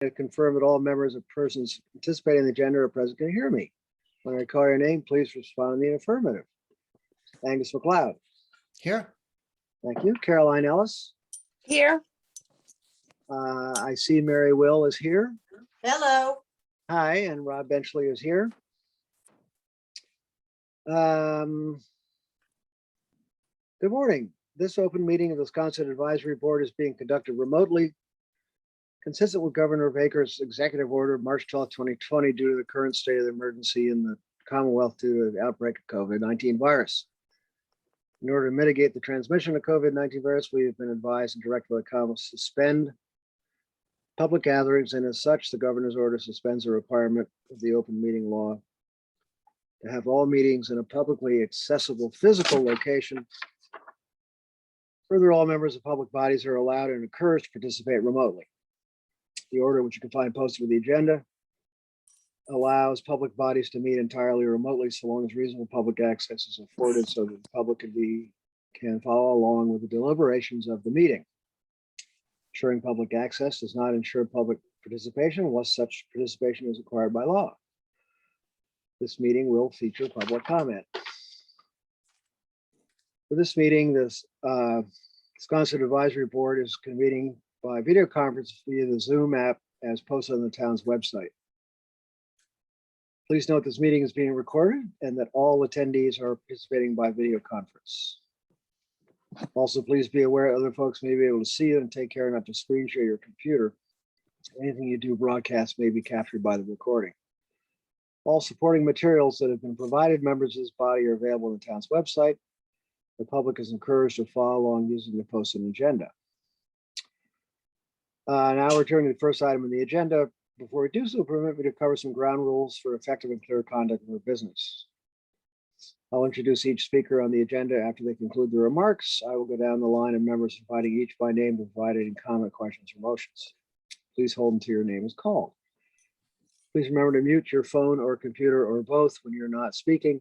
to confirm that all members of persons participating in the agenda are present can hear me. When I call your name, please respond in the affirmative. Angus McLeod. Here. Thank you. Caroline Ellis. Here. I see Mary Will is here. Hello. Hi, and Rob Benchley is here. Good morning. This open meeting of the Sconset Advisory Board is being conducted remotely, consistent with Governor Baker's executive order, March 12, 2020, due to the current state of the emergency in the Commonwealth due to the outbreak of COVID-19 virus. In order to mitigate the transmission of COVID-19 virus, we have been advised and directed by the Commonwealth to suspend public gatherings, and as such, the governor's order suspends the requirement of the open meeting law to have all meetings in a publicly accessible physical location. Further, all members of public bodies are allowed and encouraged to participate remotely. The order, which you can find posted with the agenda, allows public bodies to meet entirely remotely so long as reasonable public access is afforded so that the public can follow along with the deliberations of the meeting. Ensuring public access does not ensure public participation unless such participation is required by law. This meeting will feature public comment. For this meeting, this Sconset Advisory Board is convening by video conference via the Zoom app as posted on the town's website. Please note this meeting is being recorded and that all attendees are participating by video conference. Also, please be aware other folks may be able to see you, and take care not to screen share your computer. Anything you do broadcast may be captured by the recording. All supporting materials that have been provided members of this body are available on the town's website. The public is encouraged to follow along using the posted agenda. Now we're turning to the first item on the agenda. Before we do so, permit me to cover some ground rules for effective and clear conduct of our business. I'll introduce each speaker on the agenda after they conclude their remarks. I will go down the line of members, inviting each by name to provide any comment, questions, or motions. Please hold until your name is called. Please remember to mute your phone or computer or both when you're not speaking.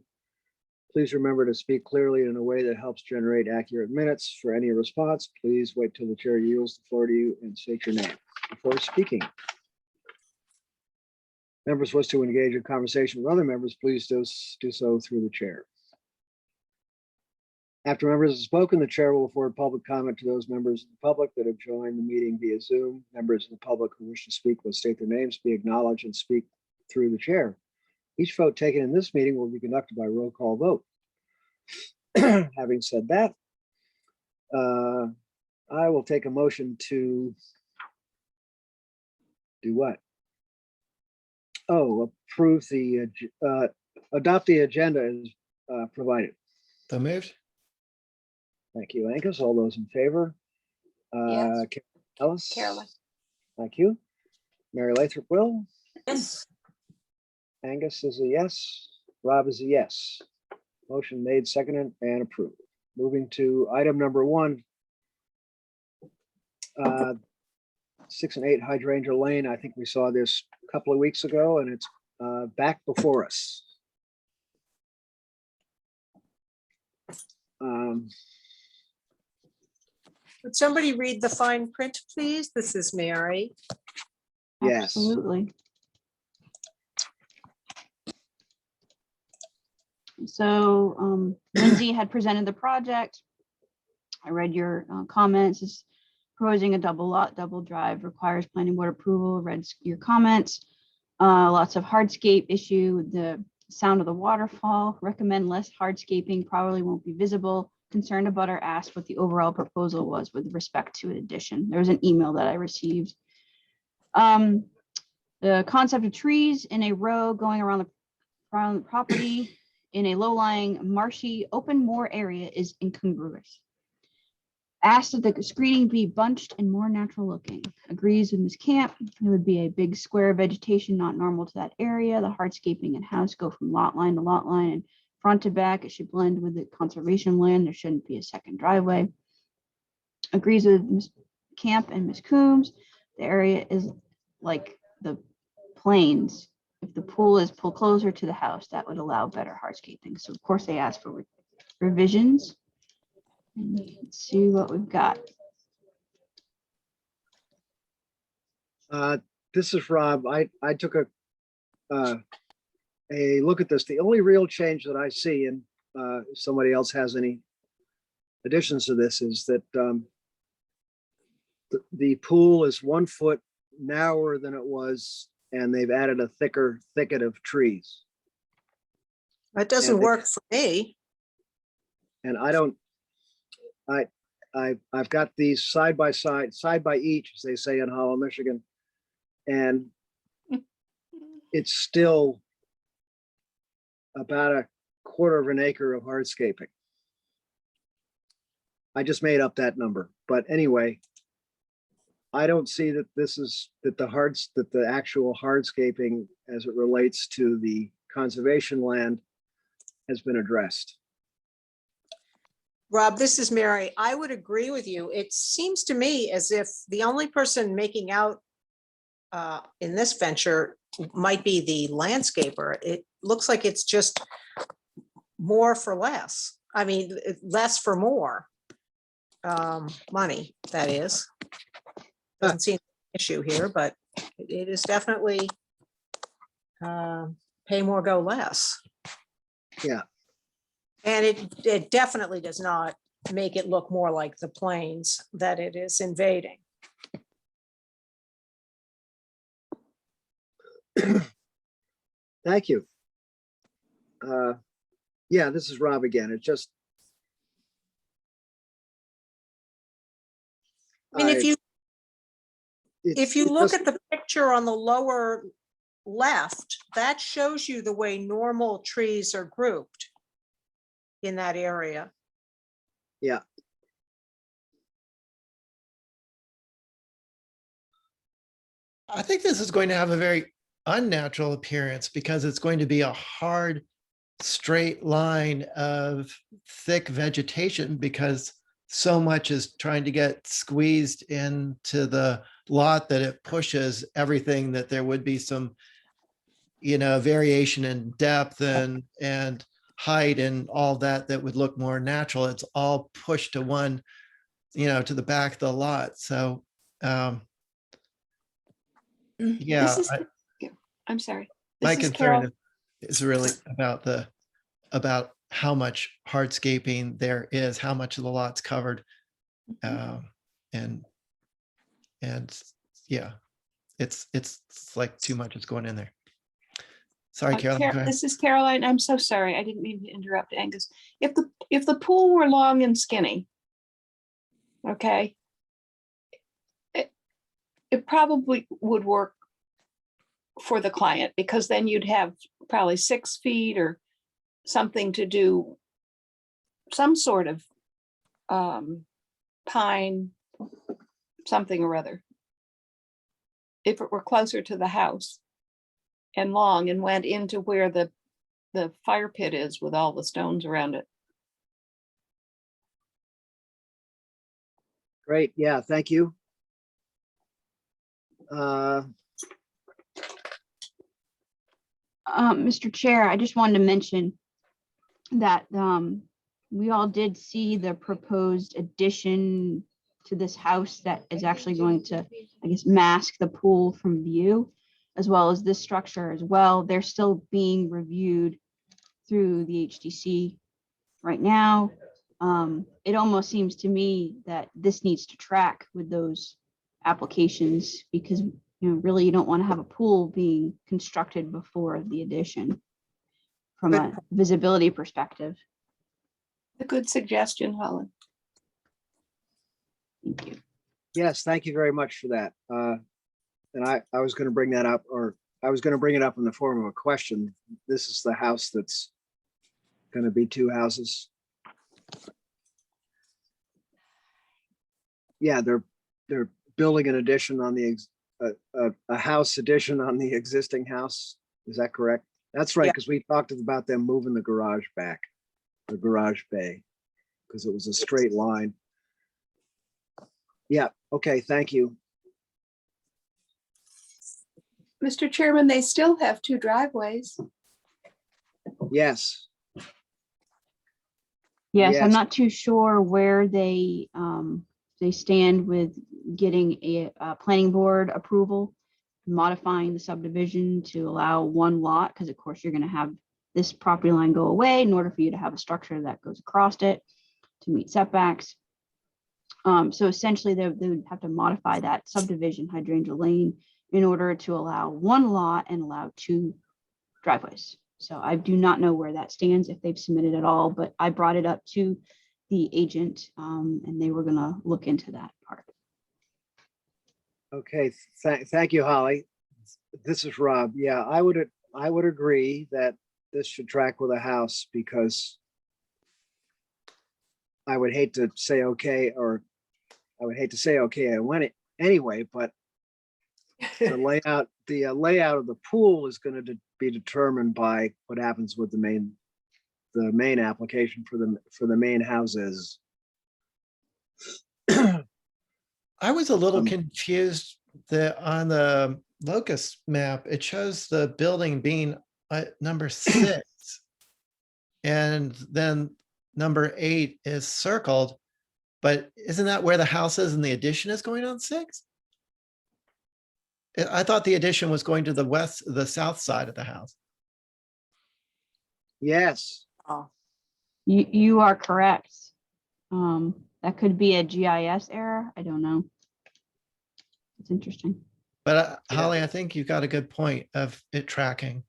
Please remember to speak clearly in a way that helps generate accurate minutes. For any response, please wait till the chair yields the floor to you and state your name before speaking. Members wish to engage in conversation with other members, please do so through the chair. After members have spoken, the chair will afford public comment to those members of the public that have joined the meeting via Zoom. Members of the public who wish to speak will state their names, be acknowledged, and speak through the chair. Each vote taken in this meeting will be conducted by roll call vote. Having said that, I will take a motion to do what? Oh, approve the, adopt the agenda as provided. So moved. Thank you, Angus. All those in favor? Yes. Ellis? Caroline. Thank you. Mary Lathrop will? Yes. Angus is a yes. Rob is a yes. Motion made, seconded, and approved. Moving to item number 1. 6 and 8 Hydrangea Lane. I think we saw this a couple of weeks ago, and it's back before us. Would somebody read the fine print, please? This is Mary. Yes. Absolutely. So Lindsay had presented the project. I read your comments. It's proposing a double lot, double drive, requires planning board approval. Read your comments. Lots of hardscape issue, the sound of the waterfall. Recommend less hardscaping, probably won't be visible. Concerned abutter asked what the overall proposal was with respect to an addition. There was an email that I received. The concept of trees in a row going around the property in a low-lying, marshy, open moor area is incongruous. Asked that the screening be bunched and more natural looking. Agrees with Ms. Camp. There would be a big square of vegetation not normal to that area. The hardscaping and house go from lot line to lot line and front to back. It should blend with the conservation land. There shouldn't be a second driveway. Agrees with Ms. Camp and Ms. Coombs. The area is like the plains. If the pool is pulled closer to the house, that would allow better hardscaping. So of course they asked for revisions. And let's see what we've got. this is Rob. I took a look at this. The only real change that I see, and if somebody else has any additions to this, is that the pool is 1 foot narrower than it was, and they've added a thicker thicket of trees. That doesn't And they- work for me. And I've got these side by each, as they say in Hollow, Michigan, and it's still about a quarter of an acre of hardscaping. I just made up that number, but anyway, I don't see that the actual hardscaping as it relates to the conservation land has been addressed. Rob, this is Mary. I would agree with you. It seems to me as if the only person making out in this venture might be the landscaper. It looks like it's just more for less. I mean, less for more money, that is. Doesn't seem an issue here, but it is definitely pay more, go less. Yeah. And it definitely does not make it look more like the plains that it is invading. Thank you. Yeah, this is Rob again. It just. I mean, if you look just- at the picture on the lower left, that shows you the way normal trees are grouped in that area. Yeah. I think this is going to have a very unnatural appearance because it's going to be a hard, straight line of thick vegetation because so much is trying to get squeezed into the lot that it pushes everything that there would be some, variation in depth and height and all that would look more natural. It's all pushed to one, to the back of the lot. So, yeah, This is, I'm sorry. my This is concern Carol. is really about how much hardscaping there is, how much of the lot's covered. And yeah, it's like too much is going in there. Sorry, Carolyn, go ahead. This is Caroline. I'm so sorry. I didn't mean to interrupt Angus. If the pool were long and skinny, okay, it probably would work for the client because then you'd have probably 6 feet or something to do some sort of pine, something or other. If it were closer to the house and long and went into where the fire pit is with all the stones around it. Great, yeah, thank you. Mr. Chair, I just wanted to mention that we all did see the proposed addition to this house that is actually going to, I guess, mask the pool from view, as well as this structure as well. They're still being reviewed through the HDC right now. It almost seems to me that this needs to track with those applications because really you don't want to have a pool being constructed before the addition from a visibility perspective. A good suggestion, Helen. Thank you. Yes, thank you very much for that. And I was going to bring that up, or I was going to bring it up in the form of a question. This is the house that's going to be 2 houses. Yeah, they're building an addition on the a house addition on the existing house. Is that correct? That's right, Yeah. because we talked about them moving the garage back, the garage bay, because it was a straight line. Yeah, okay, thank you. Mr. Chairman, they still have 2 driveways. Yes, Yes, I'm Yes. not too sure where they stand with getting a planning board approval modifying the subdivision to allow one lot, because of course you're going to have this property line go away in order for you to have a structure that goes across it to meet setbacks. So essentially they would have to modify that subdivision, Hydrangea Lane, in order to allow one lot and allow 2 driveways. So I do not know where that stands, if they've submitted at all, but I brought it up to the agent, and they were going to look into that part. Okay, thank you, Holly. This is Rob. Yeah, I would agree that this should track with a house, because I would hate to say okay, or I would hate to say okay, I want it anyway, but the layout of the pool is going to be determined by what happens with the main application for the main houses. I was a little Um, confused that on the locust map, it shows the building being number 6. And then number 8 is circled, but isn't that where the house is and the addition is going on 6? I thought the addition was going to the south side of the house. Yes, Oh, You are correct. That could be a GIS error. I don't know. It's interesting. But Yeah. Holly, I think you got a good point of it tracking,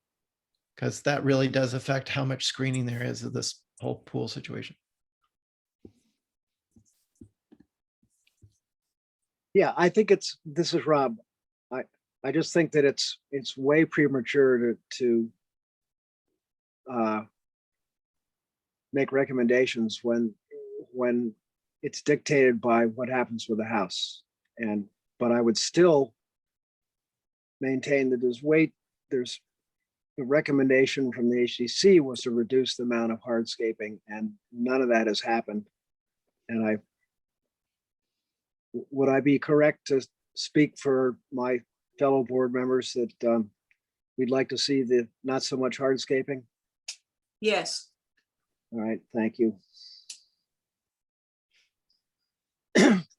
because that really does affect how much screening there is of this whole pool situation. yeah, I think this is Rob. I just think that it's way premature to make recommendations when it's dictated by what happens with the house. But I would still maintain that there's the recommendation from the HDC was to reduce the amount of hardscaping, and none of that has happened. And would I be correct to speak for my fellow board members that we'd like to see the not so much hardscaping? yes. All right, thank you.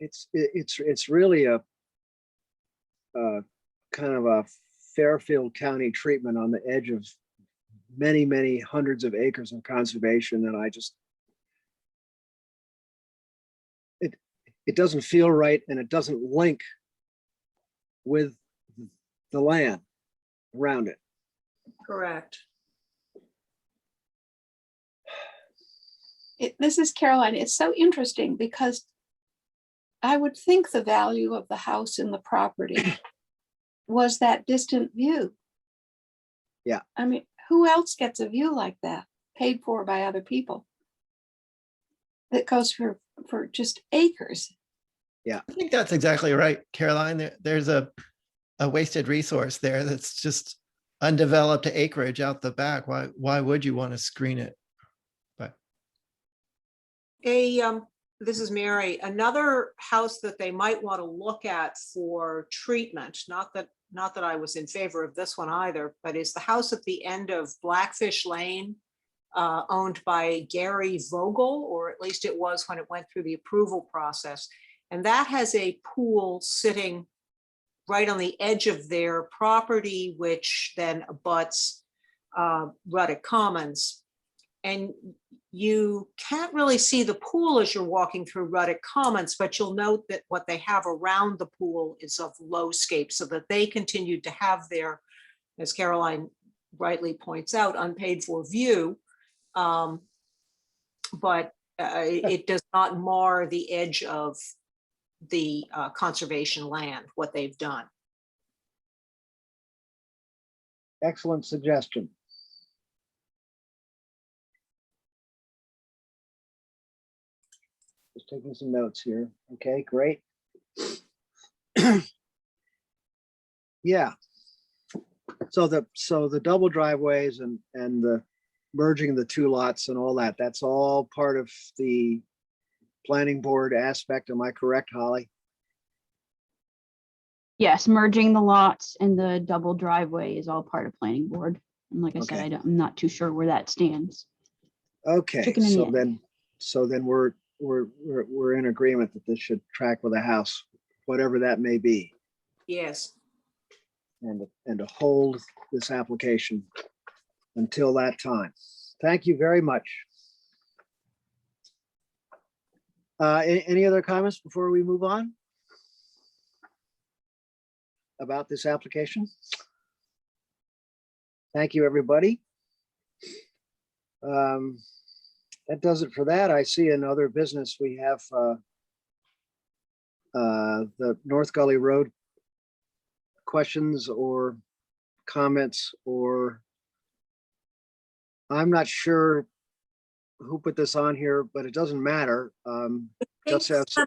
It's really a kind of a Fairfield County treatment on the edge of many hundreds of acres of conservation, and it doesn't feel right, and it doesn't link with the land around it. Correct. This is Caroline. It's so interesting because I would think the value of the house and the property was that distant view. Yeah. I mean, who else gets a view like that, paid for by other people, that goes for just acres? I think that's exactly right, Caroline. There's a wasted resource there that's just undeveloped acreage out the back. Why would you want to screen it? But This is Mary. Another house that they might want to look at for treatment, not that I was in favor of this one either, but is the house at the end of Blackfish Lane, owned by Gary Vogel, or at least it was when it went through the approval process. And that has a pool sitting right on the edge of their property, which then abuts Ruddock Commons. And you can't really see the pool as you're walking through Ruddock Commons, but you'll note that what they have around the pool is of low scape, so that they continue to have their, as Caroline rightly points out, unpaid for view. But it does not mar the edge of the conservation land, what they've done. Excellent suggestion. Just taking some notes here. Okay, great. Yeah. So the double driveways and the merging the 2 lots and all that, that's all part of the planning board aspect. Am I correct, Holly? Yes, merging the lots and the double driveway is all part of planning board. And like I said, Okay. I'm not too sure where that stands. Okay, Chicken and egg. so then we're in agreement that this should track with a house, whatever that may be. Yes. and to hold this application until that time. Thank you very much. Any other comments before we move on about this application? Thank you, everybody. That does it for that. I see in other business, we have the North Gully Road questions or comments, or I'm not sure who put this on here, but it doesn't matter. Just have some,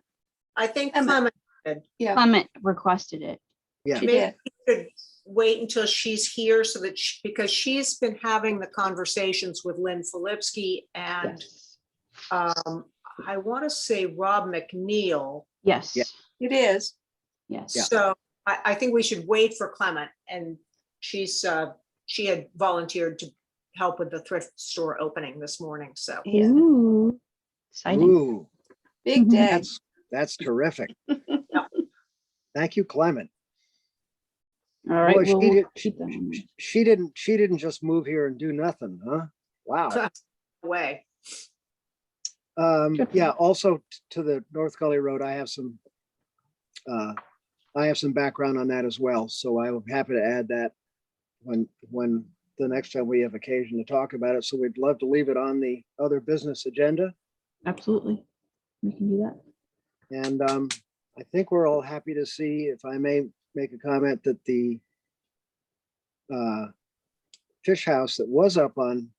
I think Clement. Clement did. Yeah, Clement requested it. yeah, she Maybe did. we could wait until she's here so that, because she's been having the conversations with Lynn Filipsky and Yes. I want to say Rob McNeil. Yes. Yeah. It is. Yes. Yeah. So I think we should wait for Clement, and she had volunteered to help with the thrift store opening this morning, so. Yeah, Ooh, exciting. ooh, big day. that's terrific. Thank you, Clement. All right. Boy, We'll keep that on there. she didn't just move here and do nothing, huh? Wow. Way. Yeah, also to the North Gully Road, I have some background on that as well. So I'm happy to add that when the next time we have occasion to talk about it. So we'd love to leave it on the other business agenda. Absolutely. We can do that. And I think we're all happy to see, if I may make a comment, that the fish house that was up on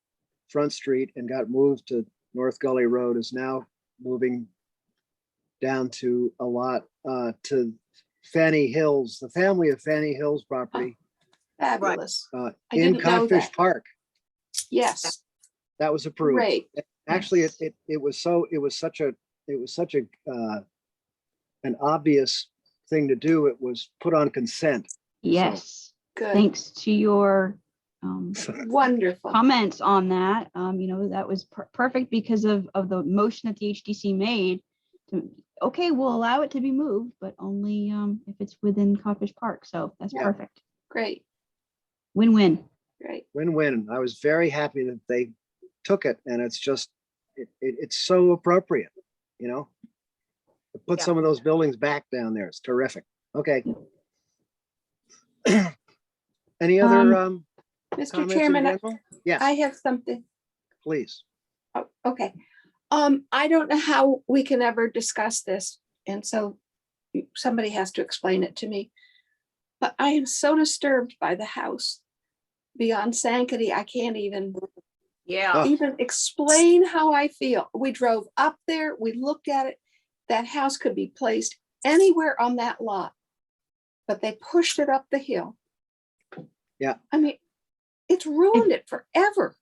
Front Street and got moved to North Gully Road is now moving down to a lot to Fanny Hills, the family of Fanny Hills property Fabulous. I in didn't know Codfish that. Park. Yes, That was approved. great. Actually, it was such an obvious thing to do. It was put on consent. Yes. Good. Thanks to your Wonderful. comments on that. That was perfect because of the motion that the HDC made. Okay, we'll allow it to be moved, but only if it's within Codfish Park. So that's Yeah. perfect. Great, Win-win. great. Win-win. I was very happy that they took it, and it's just it's so appropriate, to put Yeah. some of those buildings back down there. It's terrific. Okay. Any other Mr. comments in Chairman, general? Yes, I have something. please. Oh, okay. I don't know how we can ever discuss this, and so somebody has to explain it to me. But I am so disturbed by the house beyond sanctity. I can't even Yeah. explain how I feel. We drove up there, we looked at it. That house could be placed anywhere on that lot, but they pushed it up the hill. Yeah. I mean, it's ruined it forever.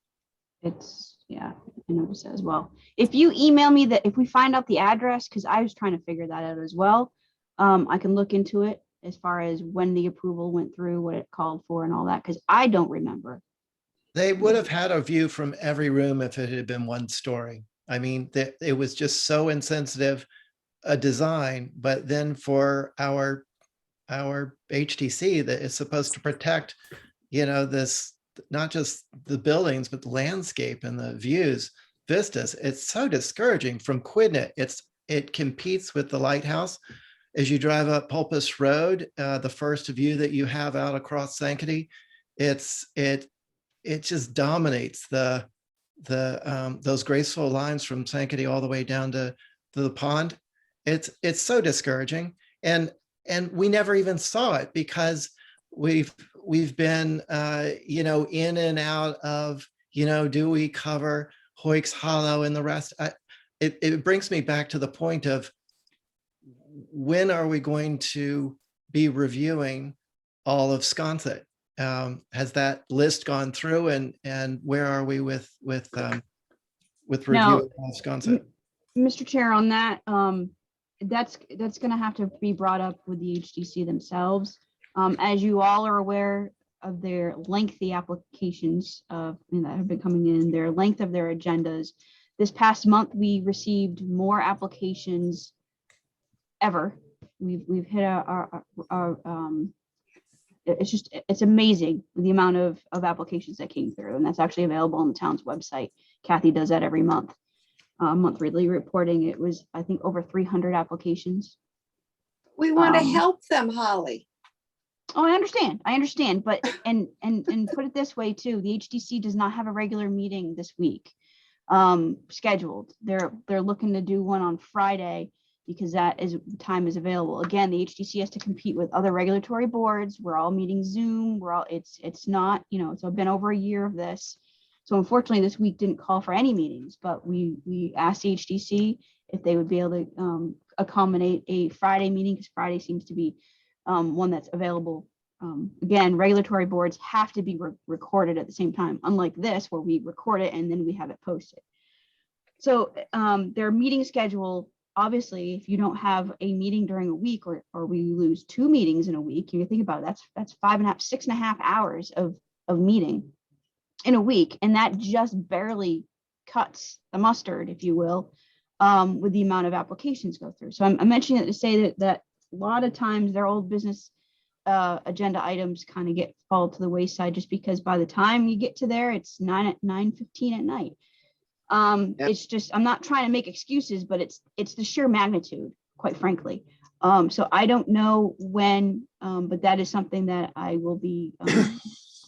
Yeah, I noticed that as well. If you email me if we find out the address, because I was trying to figure that out as well, I can look into it as far as when the approval went through, what it called for and all that, because I don't remember. They would have had a view from every room if it had been one story. I mean, it was just so insensitive a design, but then for our HTC that is supposed to protect, this, not just the buildings, but the landscape and the vistas. It's so discouraging from Quidnet. It competes with the lighthouse. As you drive up Pulpus Road, the first view that you have out across Sankaty, it just dominates those graceful lines from Sankaty all the way down to the pond. It's so discouraging, and we never even saw it because we've been in and out of do we cover Hoyks Hollow and the rest. It brings me back to the point of, when are we going to be reviewing all of Sconset? Has that list gone through, and where are we with review No. of Sconset? Mr. Chair, on that, that's going to have to be brought up with the HDC themselves. As you all are aware of their lengthy applications that have been coming in, their length of their agendas. This past month, we received more applications ever. We've hit our it's amazing the amount of applications that came through, and that's actually available on the town's website. Kathy does that every month, monthly reporting. It was, I think, over 300 applications. We want to Um, help them, Holly. Oh, I understand, but and put it this way too, the HDC does not have a regular meeting this week scheduled. They're looking to do one on Friday because that is time is available. Again, the HDC has to compete with other regulatory boards. We're all meeting Zoom. It's not, it's been over a year of this. So unfortunately, this week didn't call for any meetings, but we asked the HDC if they would be able to accommodate a Friday meeting, because Friday seems to be one that's available. Again, regulatory boards have to be recorded at the same time, unlike this where we record it and then we have it posted. So their meeting schedule, obviously, if you don't have a meeting during a week, or we lose 2 meetings in a week, you think about it, that's 6.5 hours of meeting in a week, and that just barely cuts the mustard, if you will, with the amount of applications go through. So I'm mentioning it to say that a lot of times their old business agenda items kind of fall to the wayside, just because by the time you get to there, it's 9:15 at night. Yep. It's just, I'm not trying to make excuses, but it's the sheer magnitude, quite frankly. So I don't know when, but that is something that I will be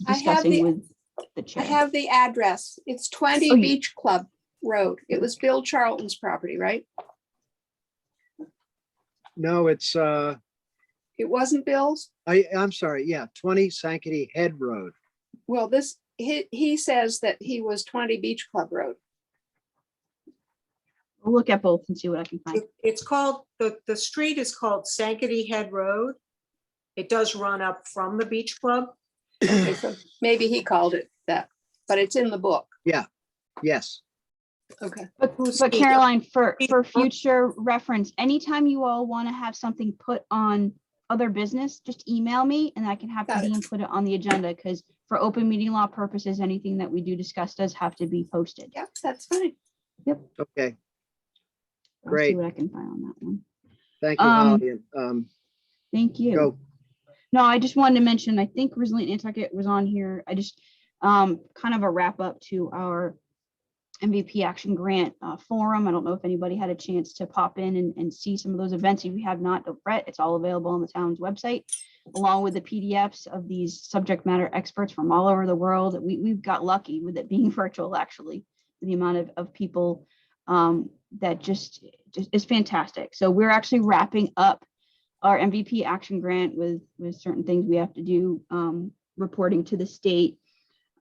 discussing with the I chair. have the address. It's 20 Oh, Beach Club Road. It was Bill Charlton's property, right? No, it's, It wasn't Bill's? I'm sorry. Yeah. 20 Sankaty Head Road. Well, he says that he was 20 Beach Club Road. I'll look at both and see what I can find. It's called, the street is called Sankaty Head Road. It does run up from the beach club. Okay, so maybe he called it that, but it's in the book. Yes. Okay. But Caroline, for future reference, anytime you all want to have something put on other business, just email me and I can have Got it. Dean put it on the agenda, because for open meeting law purposes, anything that we do discuss does have to be posted. Yep, that's fine. Okay. I'll Great. see what I can find on that one. Thank you, Holly. Thank you. Go. No, I just wanted to mention, I think Resilient Nantucket was on here. I just kind of a wrap up to our MVP Action Grant forum. I don't know if anybody had a chance to pop in and see some of those events. If you have not, don't fret. It's all available on the town's website, along with the PDFs of these subject matter experts from all over the world. We've got lucky with it being virtual, actually, the amount of people that just is fantastic. So we're actually wrapping up our MVP Action Grant with certain things we have to do, reporting to the state.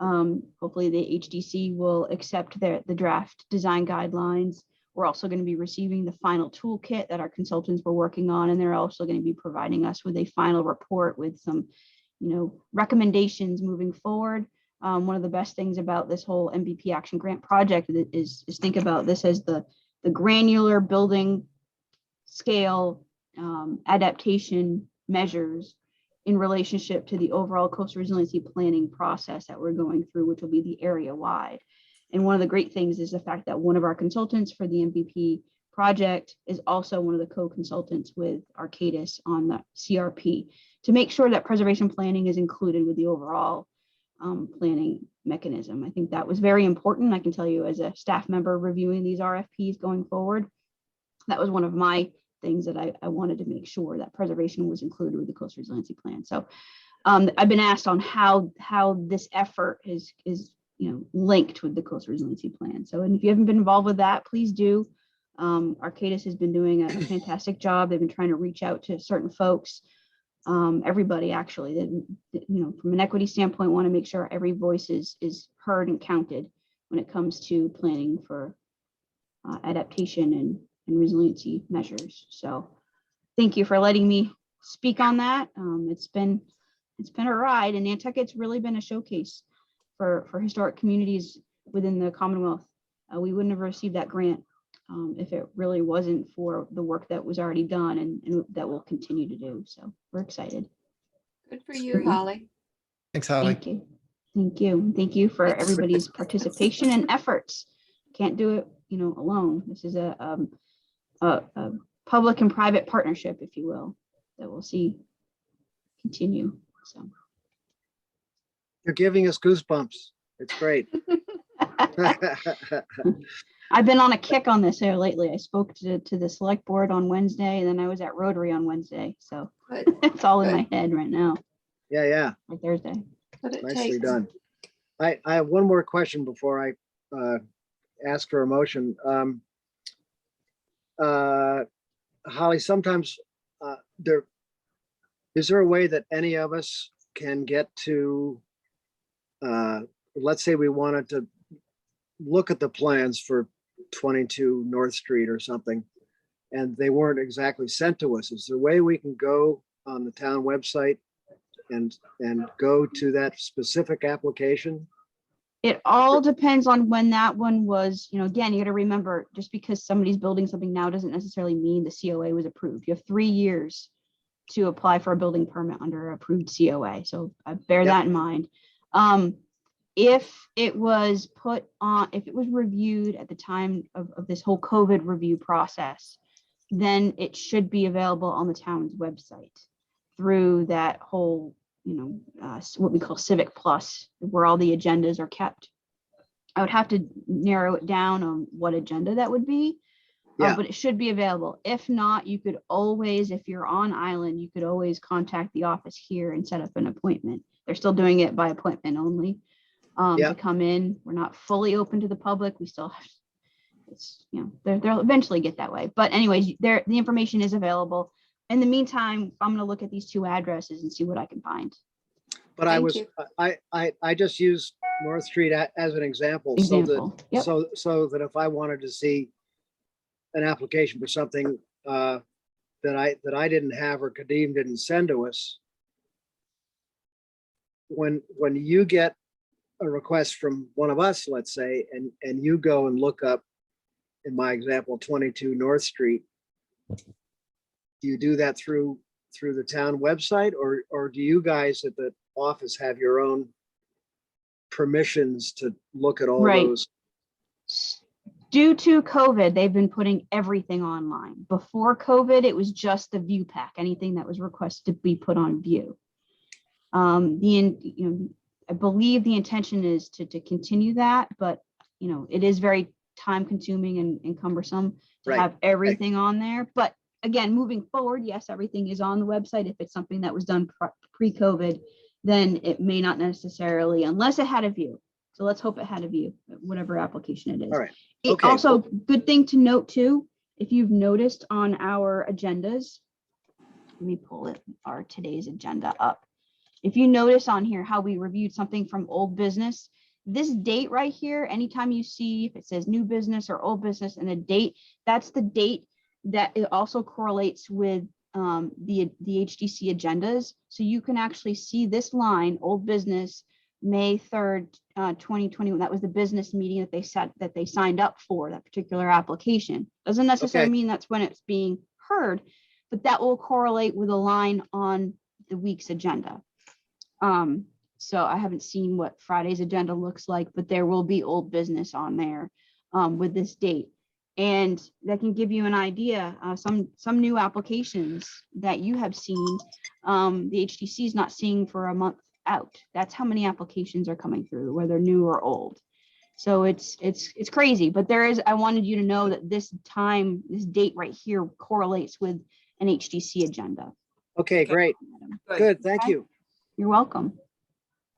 Hopefully the HDC will accept the draft design guidelines. We're also going to be receiving the final toolkit that our consultants were working on, and they're also going to be providing us with a final report with some, recommendations moving forward. One of the best things about this whole MVP Action Grant project is think about this as the granular building scale adaptation measures in relationship to the overall coastal resiliency planning process that we're going through, which will be the area wide. And one of the great things is the fact that one of our consultants for the MVP project is also one of the co-consultants with Arcadis on the CRP, to make sure that preservation planning is included with the overall planning mechanism. I think that was very important. I can tell you, as a staff member reviewing these RFPs going forward, that was one of my things that I wanted to make sure that preservation was included with the coastal resiliency plan. So I've been asked on how this effort is linked with the coastal resiliency plan. So, and if you haven't been involved with that, please do. Arcadis has been doing a fantastic job. They've been trying to reach out to certain folks, everybody actually, that from an equity standpoint, want to make sure every voice is heard and counted when it comes to planning for adaptation and resiliency measures. So thank you for letting me speak on that. It's been a ride, and Nantucket's really been a showcase for historic communities within the Commonwealth. We wouldn't have received that grant if it really wasn't for the work that was already done and that we'll continue to do. So we're excited. Good for you, Holly. Thanks, Holly. Thank you. Thank you. Thank you for everybody's participation and efforts. Can't do it, alone. This is a public and private partnership, if you will, that we'll see continue. So You're giving us goosebumps. It's great. I've been on a kick on this here lately. I spoke to the select board on Wednesday, and then I was at Rotary on Wednesday. So But, it's all in my head right now, Yeah, or Thursday. but it nicely takes, done. I have one more question before I ask for a motion. Holly, sometimes is there a way that any of us can get to, let's say we wanted to look at the plans for 22 North Street or something, and they weren't exactly sent to us. Is there a way we can go on the town website and go to that specific application? It all depends on when that one was, again, you got to remember, just because somebody's building something now doesn't necessarily mean the COA was approved. You have 3 years to apply for a building permit under approved COA. So bear that in mind. If it was if it was reviewed at the time of this whole COVID review process, then it should be available on the town's website through that whole, what we call Civic Plus, where all the agendas are kept. I would have to narrow it down on what agenda that would be, Yeah. but it should be available. If not, you could always, if you're on island, you could always contact the office here and set up an appointment. They're still doing it by appointment only. To come in. We're not fully open to the public. We still have, they'll eventually get that way. But anyways, the information is available. In the meantime, I'm going to look at these 2 addresses and see what I can find. But Thank you. I just used North Street as an example. Yep. So that if I wanted to see an application for something that I didn't have or Kadeem didn't send to us, when you get a request from one of us, let's say, and you go and look up, in my example, 22 North Street, do you do that through the town website, or do you guys at the office have your own permissions to look at all Right. those? Due to COVID, they've been putting everything online. Before COVID, it was just the view pack, anything that was requested to be put on view. I believe the intention is to continue that, but it is very time consuming and cumbersome to Right. have everything on there. But again, moving forward, yes, everything is on the website. If it's something that was done pre-COVID, then it may not necessarily, unless it had a view. So let's hope it had a view, whatever application it is. All right. It Okay, also, good thing to note too, if you've noticed on our agendas, let me pull our today's agenda up. If you notice on here how we reviewed something from old business, this date right here, anytime you see if it says new business or old business and a date, that's the date that it also correlates with the HDC agendas. So you can actually see this line, old business, May 3rd, 2021. That was the business meeting that they signed up for, that particular application. Doesn't necessarily mean that's when it's being heard, but that will correlate with a line on the week's agenda. So I haven't seen what Friday's agenda looks like, but there will be old business on there with this date. And that can give you an idea, some new applications that you have seen, the HDC is not seeing for a month out. That's how many applications are coming through, whether new or old. So it's crazy, but I wanted you to know that this date right here correlates with an HDC agenda. Okay, great. Good. Thank you. You're welcome.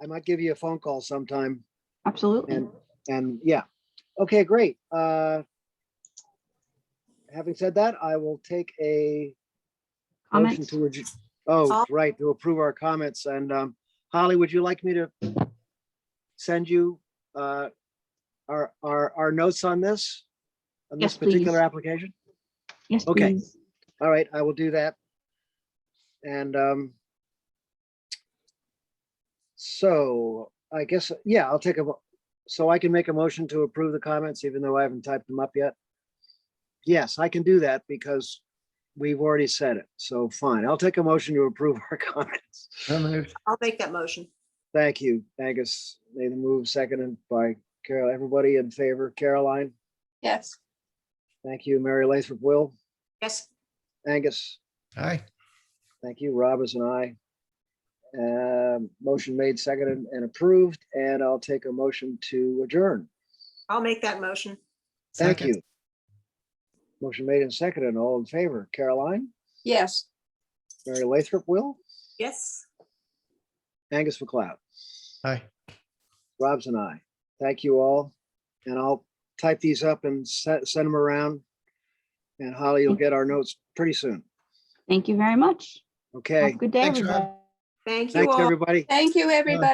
I might give you a phone call sometime. Absolutely. And yeah. Okay, great. Having said that, I will take a motion Comments? to approve our comments. And Holly, would you like me to send you our notes on this Yes, particular please. application? Yes, Okay. please. All right, I will do that. And so I guess, yeah, so I can make a motion to approve the comments even though I haven't typed them up yet. Yes, I can do that because we've already said it. So fine, I'll take a motion to approve our comments. So moved. I'll make that motion. Thank you. Angus made the move, seconded by Carol. Everybody in favor? Caroline? Yes. Thank you. Mary Lathrop, Will? Yes. Angus? Aye. Thank you. Rob is an aye. Motion made, seconded, and approved, and I'll take a motion to adjourn. I'll make that motion. Thank Second. you. Motion made and seconded. All in favor? Caroline, Yes. Mary Lathrop, Will, Yes. Angus McLeod, Hi. Rob's and I. Thank you all. And I'll type these up and send them around. And Holly, you'll get our notes pretty soon. Thank you very much. Have Okay. a good day, Thanks, Rob. everybody. Thank you Thanks, all. everybody. Thank you, everybody.